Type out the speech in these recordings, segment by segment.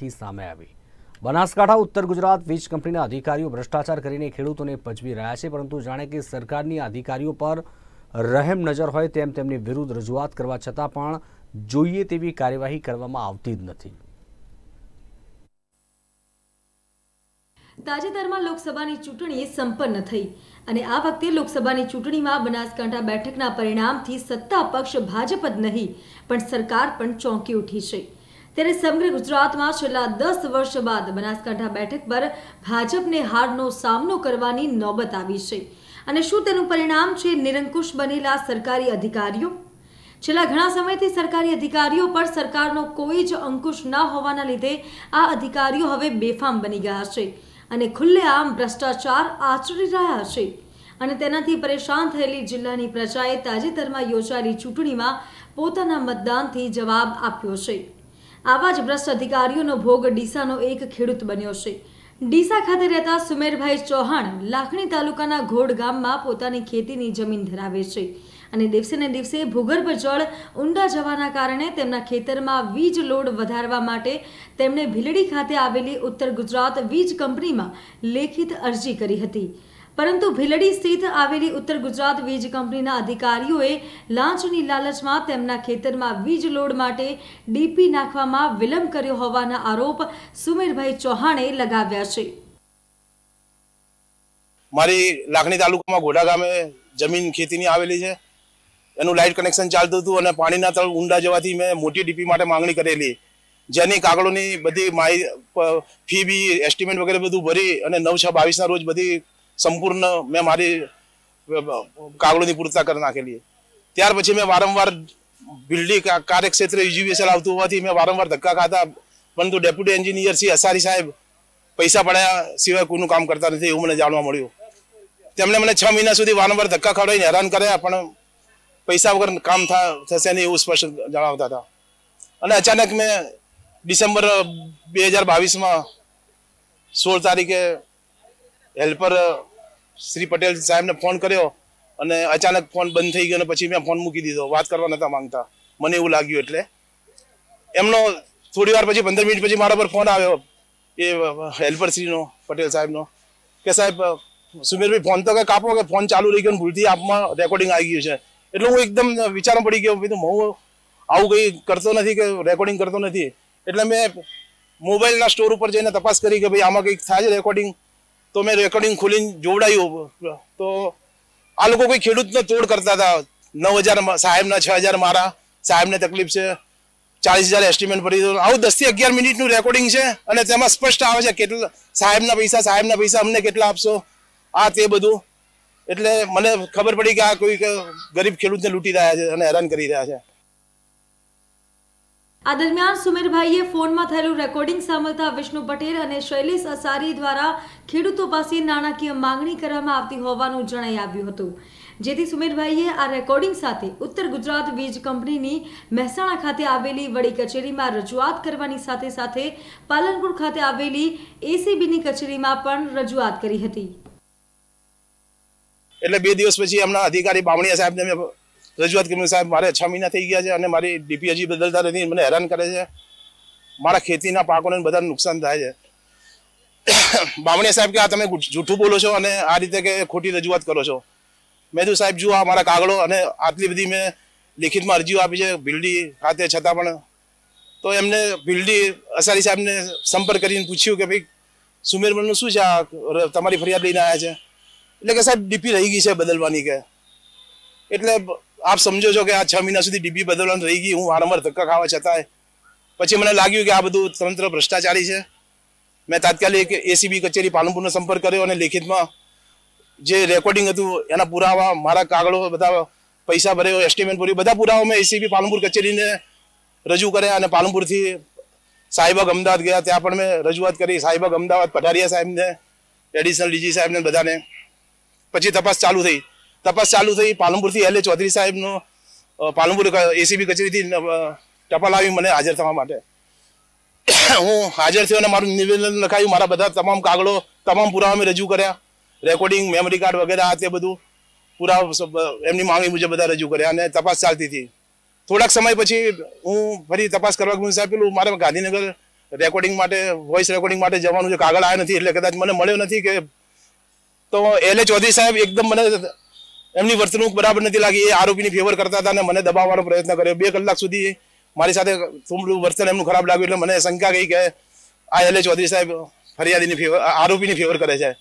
થી સામે આવી। બનાસકાંઠા ઉત્તર ગુજરાત વીજ કંપનીના અધિકારીઓ ભ્રષ્ટાચાર કરીને ખેડૂતોને પજવી રહ્યા છે, પરંતુ જાણે કે સરકારની અધિકારીઓ પર રહેમ નજર હોય તેમ તેમની વિરુદ્ધ રજૂઆત કરવા છતાં પણ જોઈએ તેવી કાર્યવાહી કરવામાં આવતી જ નથી। તાજેતરમાં લોકસભાની ચૂંટણી સંપન્ન થઈ અને આ વખતે લોકસભાની ચૂંટણીમાં બનાસકાંઠા બેઠકના પરિણામથી સત્તા પક્ષ ભાજપ જ નહીં પણ સરકાર પણ ચોંકી ઉઠી છે। ત્યારે સમગ્ર ગુજરાતમાં છેલ્લા 10 વર્ષ બાદ બનાસકાંઠા બેઠક પર ભાજપને હારનો સામનો કરવાની નોબત આવી છે અને શું તેનું પરિણામ છે નિરંકુશ બનેલા સરકારી અધિકારીઓ। છેલ્લા ઘણા સમયથી સરકારી અધિકારીઓ પર સરકારનો કોઈ જ અંકુશ ન હોવાના લીધે આ અધિકારીઓ હવે બેફામ બની ગયા છે અને ખુલ્લેઆમ ભ્રષ્ટાચાર આચરી રહ્યા છે અને તેનાથી પરેશાન થયેલી જિલ્લાની પ્રજાએ તાજેતરમાં યોજાયેલી ચૂંટણીમાં પોતાના મતદાનથી જવાબ આપ્યો છે। આવા જ ભ્રષ્ટ અધિકારીઓનો ભોગ ડીસાનો એક ખેડૂત બન્યો છે। ડીસા ખાતે રહેતા સુમેરભાઈ ચૌહાણ લાખણી તાલુકાના ઘોડ ગામમાં પોતાની ખેતીની જમીન ધરાવે છે અને દિવસે ને દિવસે ભૂગર્ભ જળ ઊંડા જવાના કારણે તેમના ખેતરમાં વીજ લોડ વધારવા માટે તેમણે ભીલડી ખાતે આવેલી ઉત્તર ગુજરાત વીજ કંપનીમાં લેખિત અરજી કરી હતી, પરંતુ ભીલડી સ્થિત આવેલી ઉત્તર ગુજરાત વીજ કંપનીના અધિકારીઓએ લાંચની લાલચમાં તેમના ખેતરમાં વીજ લોડ માટે ડીપી નાખવામાં વિલંબ કર્યો હોવાના આરોપ સુમેરભાઈ ચૌહાણે લગાવ્યા છે। મારી લાખણી તાલુકામાં ઘોડા ગામે જમીન ખેતીની આવેલી છે। એનું લાઇટ કનેક્શન ચાલતું હતું અને પાણીના તળ ઊંડા જવાથી મેં મોટી ડીપી માટે માંગણી કરેલી, જેની કાગળોની બધી ફી બી એસ્ટિમેટ વગેરે બધું ભરી અને 9/6/22ના રોજ બધી સંપૂર્ણ મેં મારી કાગળોની પૂર્તતા કરી નાખેલી। ત્યાર પછી મેં વારંવાર બિલ્ડિંગ કાર્યક્ષેત્રે યુજીવીએસએલ આવતું હોવાથી મેં વારંવાર ધક્કા ખાતા, પરંતુ ડેપ્યુટી એન્જિનિયર શ્રી અસારી સાહેબ પૈસા પડ્યા સિવાય કોઈનું કામ કરતા નથી એવું મને જાણવા મળ્યું। તેમણે મને 6 મહિના સુધી વારંવાર ધક્કા ખવડાવીને હેરાન કર્યા, પણ પૈસા વગર કામ થશે નહીં એવું સ્પષ્ટ જણાવતા હતા। અને અચાનક મેં ડિસેમ્બર 2022માં 16 તારીખે હેલ્પર શ્રી પટેલ સાહેબને ફોન કર્યો અને અચાનક ફોન બંધ થઈ ગયો અને પછી મેં ફોન મૂકી દીધો, વાત કરવા નતા માંગતા, મને એવું લાગ્યું। એટલે એમનો થોડી વાર પછી 15 મિનિટ પછી મારા પર ફોન આવ્યો એ હેલ્પર શ્રીનો પટેલ સાહેબનો કે સાહેબ સુમેરભાઈ ફોન તો કંઈ કાપો, કે ફોન ચાલુ રહી ગયો, ભૂલથી આપમાં રેકોર્ડિંગ આવી ગયું છે। એટલે હું એકદમ વિચારમાં પડી ગયો, હું આવું કંઈ કરતો નથી કે રેકોર્ડિંગ કરતો નથી। એટલે મેં મોબાઈલના સ્ટોર ઉપર જઈને તપાસ કરી કે ભાઈ આમાં કંઈક થાય છે રેકોર્ડિંગ, તો મેં રેકોર્ડિંગ ખોલીને જોવડાયું તો આ લોકો કોઈ ખેડૂતને તોડ કરતા હતા। 9,000 સાહેબના, 6,000 મારા, સાહેબને તકલીફ છે, 40,000 એસ્ટિમેટ ભરી દો, આવું 10 થી 11 મિનિટનું રેકોર્ડિંગ છે અને તેમાં સ્પષ્ટ આવે છે કેટલા સાહેબના પૈસા અમને કેટલા આપશો, આ તે બધું। એટલે મને ખબર પડી કે આ કોઈ ગરીબ ખેડૂતને લૂંટી રહ્યા છે અને હેરાન કરી રહ્યા છે। આ દરમિયાન સુમેરભાઈએ ફોનમાં થયેલું રેકોર્ડિંગ સાંભળતા વિષ્ણુ પટેલ અને શૈલેષ અસારી દ્વારા ખેડૂતો પાસે નાણાકીય માંગણી કરવામાં આવતી હોવાનું જણાઈ આવ્યું હતું, જેથી સુમેરભાઈએ આ રેકોર્ડિંગ સાથે ઉત્તર ગુજરાત વીજ કંપનીની મહેસાણા ખાતે આવેલી વડી કચેરીમાં રજૂઆત કરવાની સાથે સાથે પાલનપુર ખાતે આવેલી એસીબીની કચેરીમાં પણ રજૂઆત કરી હતી। એટલે 2 દિવસ પછી એમના અધિકારી બામણીયા સાહેબને મેં રજૂઆત કરી, સાહેબ મારે 6 મહિના થઈ ગયા છે અને મારી ડીપી હજી બદલતા નથી, મને હેરાન કરે છે, મારા ખેતીના પાકોને બધાને નુકસાન થાય છે। બામણીયા સાહેબ કે આ તમે જૂઠું બોલો છો અને આ રીતે કે ખોટી રજૂઆત કરો છો। મેં કીધું સાહેબ જુઓ આ મારા કાગળો અને આટલી બધી મેં લેખિતમાં અરજીઓ આપી છે ભીલડી ખાતે, છતાં પણ તો એમને ભીલડી અસારી સાહેબને સંપર્ક કરીને પૂછ્યું કે ભાઈ સુમેરભાઈનું શું છે, આ તમારી ફરિયાદ લઈને આવ્યા છે? એટલે કે સાહેબ ડીપી રહી ગઈ છે બદલવાની કે। એટલે આપ સમજો છો કે આ 6 મહિના સુધી ડીપી બદલવાની રહી ગઈ, હું વારંવાર ધક્કા ખાવા છતાંય પછી મને લાગ્યું કે આ બધું તંત્ર ભ્રષ્ટાચારી છે। મેં તાત્કાલિક એસીબી કચેરી પાલનપુરનો સંપર્ક કર્યો અને લેખિતમાં જે રેકોર્ડિંગ હતું એના પુરાવા, મારા કાગળો બધા, પૈસા ભર્યો, એસ્ટિમેટ ભર્યું, બધા પુરાવા મેં એસીબી પાલનપુર કચેરીને રજૂ કર્યા અને પાલનપુરથી શાહીબાગ અમદાવાદ ગયા, ત્યાં પણ મેં રજૂઆત કરી, શાહીબાગ અમદાવાદ પઢારિયા સાહેબને, એડિશનલ ડીજી સાહેબને બધાને। પછી તપાસ ચાલુ થઈ પાલનપુરથી એલ એ ચૌધરી સાહેબનો પાલનપુર એસીબી કચેરીથી ટપાલ આવી મને હાજર થવા માટે। હું હાજર થયો અને મારું નિવેદન લખાયું, મારા બધા તમામ કાગળો, તમામ પુરાવા મેં રજૂ કર્યા, રેકોર્ડિંગ, મેમરી કાર્ડ વગેરે આ તે બધું પુરાવા એમની માંગણી મુજબ બધા રજૂ કર્યા અને તપાસ ચાલતી હતી। થોડાક સમય પછી હું ફરી તપાસ કરવા સાહેબ પેલું મારે ગાંધીનગર રેકોર્ડિંગ માટે વોઇસ રેકોર્ડિંગ માટે જવાનું છે, કાગળ આવ્યા નથી એટલે કદાચ મને મળ્યો નથી કે તો LA ચૌધરી સાહેબ એકદમ મને એમની વર્તણૂક બરાબર નથી લાગી. એ આરોપીની ફેવર કરતા હતા અને મને દબાવવાનો પ્રયત્ન કર્યો. 2 કલાક સુધી મારી સાથે થોડું વર્તન એમનું ખરાબ લાગ્યું એટલે મને શંકા ગઈ કે આ LA ચૌધરી સાહેબ ફરિયાદીની ફેવર, આરોપીની ફેવર કરે છે.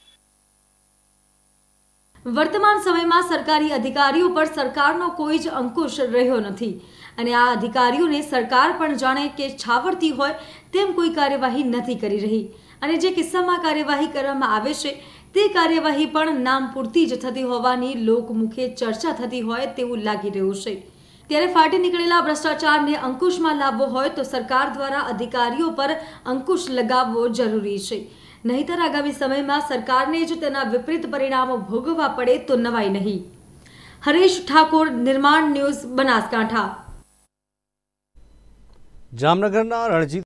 વર્તમાન સમયમાં સરકારી અધિકારીઓ પર સરકારનો કોઈ જ અંકુશ રહ્યો નથી અને આ અધિકારીઓને સરકાર પણ જાણે કે છાવરતી હોય તેમ કોઈ કાર્યવાહી નથી કરી રહી અને જે કિસ્સામાં કાર્યવાહી કરવામાં આવે છે તે કાર્યવાહી પણ નામ પૂરતી જ થતી હોવાની લોકમુખે ચર્ચા થતી હોય તેવું લાગી રહ્યું છે. ત્યારે ફાટી નીકળેલા ભ્રષ્ટાચારને અંકુશમાં લાવવો હોય તો સરકાર દ્વારા અધિકારીઓ પર અંકુશ લગાવવો જરૂરી છે. નહીંતર આગામી સમયમાં સરકારને જ તેના વિપરીત પરિણામો ભોગવવા પડે તો નવાઈ નહીં. હરેશ ઠાકોર, નિર્માણ ન્યૂઝ, બનાસકાંઠા. જામનગરના રણજીત